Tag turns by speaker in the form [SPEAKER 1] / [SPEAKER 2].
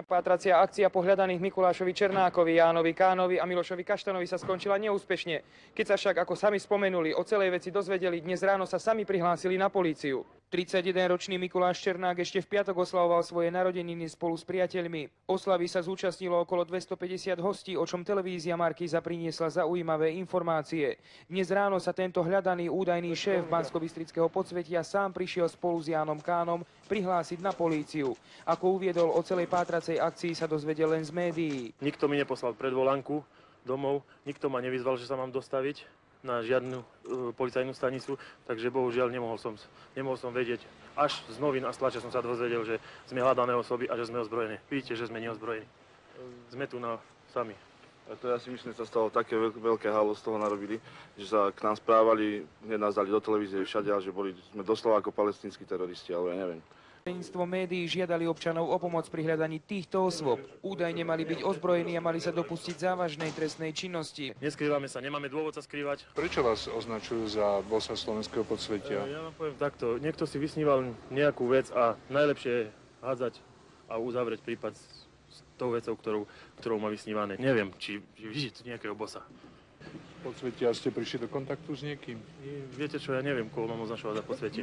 [SPEAKER 1] Pátracia akcia po hľadaných Mikulášovi Černákovi, Jánovi Kánovi a Milošovi Kaštanovi sa skončila neúspešne. Keď sa však, ako sami spomenuli, o celej veci dozvedeli, dnes ráno sa sami prihlásili na políciu. 31-ročný Mikuláš Černák ešte v piatok oslavoval svoje narodeniny spolu s priateľmi. Oslavy sa zúčastnilo okolo 250 hostí, o čom televízia Markíza priniesla zaujímavé informácie. Dnes ráno sa tento hľadaný údajný šéf Banskobystrického podsvetia sám prišiel spolu s Jánom Kánom prihlásiť na políciu. Ako uviedol, o celej pátracej akcii sa dozvedel len z médií.
[SPEAKER 2] Nikto mi neposlal predvolanku domov, nikto ma nevyzval, že sa mám dostaviť na žiadnu policajnú stanicu, takže bohužiaľ nemohol som vedieť. Až z novín a z tlače som sa dozvedel, že sme hľadané osoby a že sme ozbrojení. Vidíte, že sme neozbrojení. Sme tu sami.
[SPEAKER 3] A to ja si myslím, že sa stalo také veľké halo, z toho narobili, že sa k nám správali, hneď nás dali do televízie všade, a že sme doslova ako palestínsky teroristi, ale ja neviem.
[SPEAKER 1] Predsedníctvo médií žiadali občanov o pomoc pri hľadaní týchto osôb. Údajne mali byť ozbrojení a mali sa dopustiť závažnej trestnej činnosti.
[SPEAKER 2] Neskrývame sa, nemáme dôvod sa skrývať.
[SPEAKER 4] Prečo vás označujú za bossa slovenského podsvetia?
[SPEAKER 2] Ja vám poviem takto, niekto si vysníval nejakú vec a najlepšie je hádzať a uzavrieť prípad s tou vecou, ktorou má vysnívané. Neviem, či vidíte nejakého bossa.
[SPEAKER 4] Podsvetia ste prišli do kontaktu s niekým?
[SPEAKER 2] Viete čo, ja neviem, koho mám označovať za podsvetie.